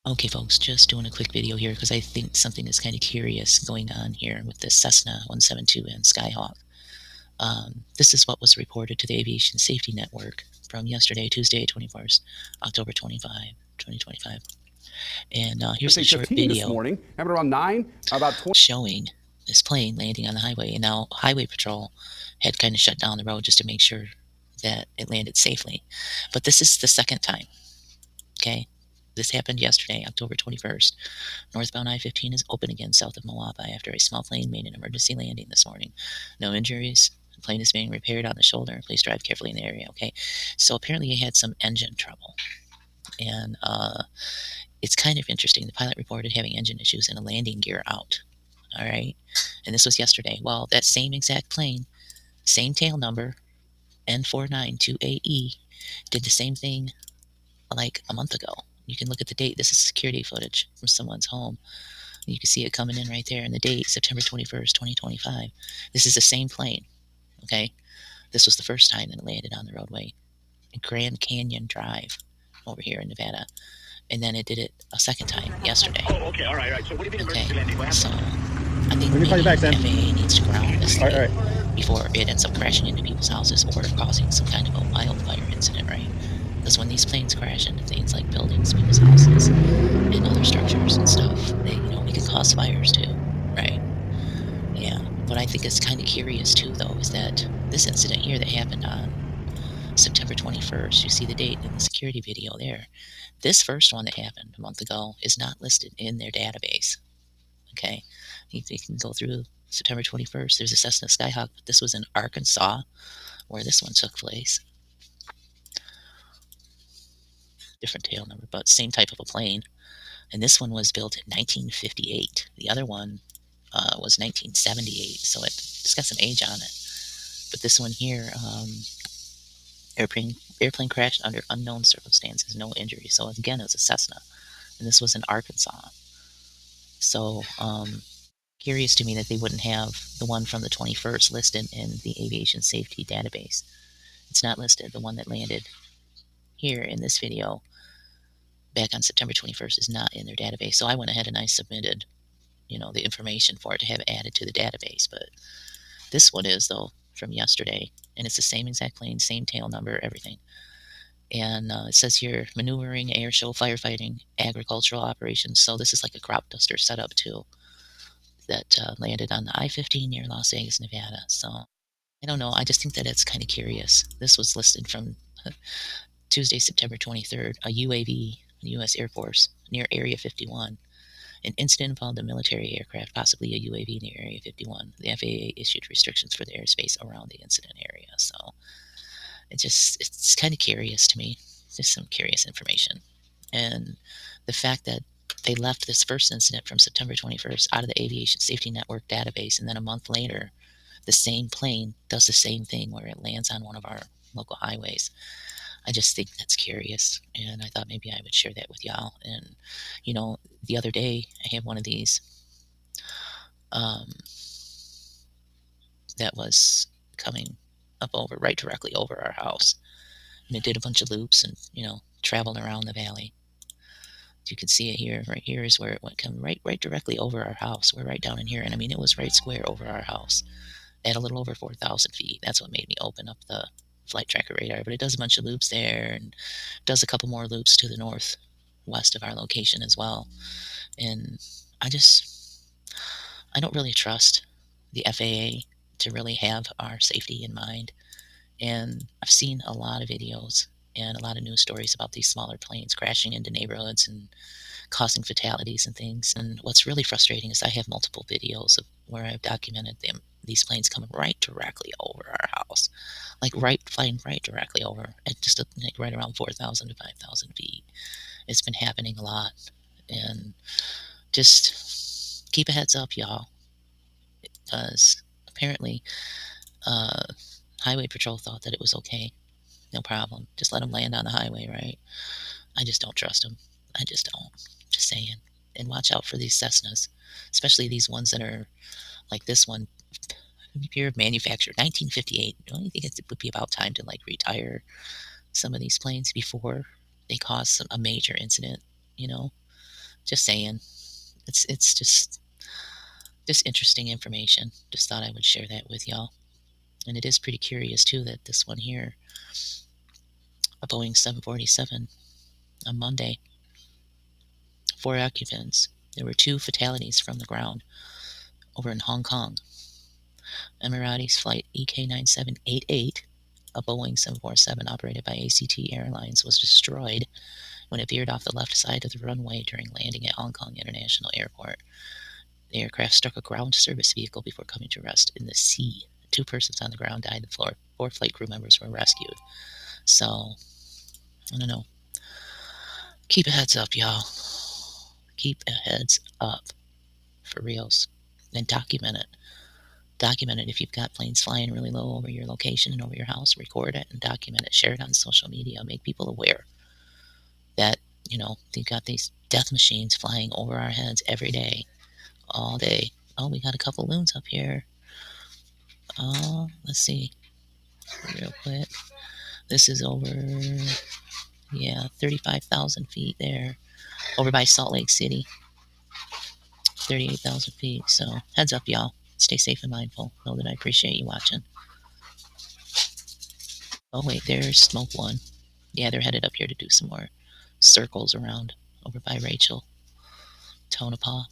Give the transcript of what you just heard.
Okay, folks, just doing a quick video here because I think something is kind of curious going on here with this Cessna 172 and Skyhawk. This is what was reported to the Aviation Safety Network from yesterday, Tuesday, 21st, October 25, 2025. And here's a short this video morning, happened around 9, about 20. showing this plane landing on the highway. And now Highway Patrol had kind of shut down the road just to make sure that it landed safely. But this is the second time, okay? This happened yesterday, October 21st. Northbound I-15 is open again south of Moapa after a small plane made an emergency landing this morning. No injuries. The plane is being repaired on the shoulder. Please drive carefully in the area, okay? So apparently he had some engine trouble. And it's kind of interesting. The pilot reported having engine issues and a landing gear out. All right? And this was yesterday. Well, that same exact plane, same tail number, N492AE, did the same thing like a month ago. You can look at the date. This is security footage from someone's home. You can see it coming in right there, and the date, September 21st, 2025. This is the same plane, okay? This was the first time that it landed on the roadway in Grand Canyon Drive over here in Nevada. And then it did it a second time yesterday. Oh, okay, all right. So what do you mean emergency landing? What So happened? I think Let me call you back, Sam. FAA needs to ground this thing All right. before it ends up crashing into people's houses or causing some kind of a wildfire incident, right? Because when these planes crash into things like buildings, people's houses, and other structures and stuff, they can cause fires too, right? Yeah. What I think is kind of curious too, though, is that this incident here that happened on September 21st, you see the date in the security video there. This first one that happened a month ago is not listed in their database. Okay, you can go through September 21st. There's a Cessna Skyhawk, but this was in Arkansas where this one took place. Different tail number, but same type of a plane. And this one was built in 1958. The other one was 1978, so it's got some age on it. But this one here, airplane crashed under unknown circumstances, no injuries. So again, it was a Cessna, and this was in Arkansas. So curious to me that they wouldn't have the one from the 21st listed in the aviation safety database. It's not listed. The one that landed here in this video back on September 21st is not in their database. So I went ahead and I submitted, the information for it to have added to the database. But this one is, though, from yesterday, and it's the same exact plane, same tail number, everything. And it says here, maneuvering, air show, firefighting, agricultural operations. So this is like a crop duster setup too, that landed on the I-15 near Las Vegas, Nevada. So I don't know. I just think that it's kind of curious. This was listed from Tuesday, September 23rd, a UAV, U.S. Air Force, near Area 51. An incident involved a military aircraft, possibly a UAV near Area 51. The FAA issued restrictions for the airspace around the incident area. So it's kind of curious to me. Just some curious information. And the fact that they left this first incident from September 21st out of the Aviation Safety Network database, and then a month later, the same plane does the same thing where it lands on one of our local highways. I just think that's curious, and I thought maybe I would share that with y'all. And, the other day, I had one of these that was coming up directly over our house. And it did a bunch of loops and, traveled around the valley. You can see it here. Right here is where it went, come right directly over our house. We're right down in here. And I mean, it was right square over our house at a little over 4,000 feet. That's what made me open up the flight tracker radar. But it does a bunch of loops there and does a couple more loops to the northwest of our location as well. And I don't really trust the FAA to really have our safety in mind. And I've seen a lot of videos and a lot of news stories about these smaller planes crashing into neighborhoods and causing fatalities and things. And what's really frustrating is I have multiple videos of where I've documented these planes coming right directly over our house, flying right directly over at just right around 4,000 to 5,000 feet. It's been happening a lot, and just keep a heads up, y'all, because apparently Highway Patrol thought that it was okay. No problem. Just let them land on the highway, right? I just don't trust them. I just don't. Just saying. And watch out for these Cessnas, especially these ones that are like this one, pure manufactured, 1958. Don't you think it would be about time to retire some of these planes before they cause a major incident? Just saying. It's just interesting information. Just thought I would share that with y'all. And it is pretty curious too that this one here, a Boeing 747, on Monday, 4 occupants. There were 2 fatalities from the ground over in Hong Kong. Emirates flight EK9788, a Boeing 747 operated by ACT Airlines, was destroyed when it veered off the left side of the runway during landing at Hong Kong International Airport. The aircraft struck a ground service vehicle before coming to rest in the sea. 2 persons on the ground died on the floor. 4 flight crew members were rescued. So, I don't know. Keep a heads up, y'all. Keep a heads up. For reals. And document it. Document it if you've got planes flying really low over your location and over your house. Record it and document it. Share it on social media. Make people aware that, they've got these death machines flying over our heads every day, all day. Oh, we got a couple loons up here. Oh, let's see. Real quick. This is over, 35,000 feet there. Over by Salt Lake City. 38,000 feet. So, heads up, y'all. Stay safe and mindful. Know that I appreciate you watching. Oh, wait, there's Smoke One. Yeah, they're headed up here to do some more circles around over by Rachel, Tonopah.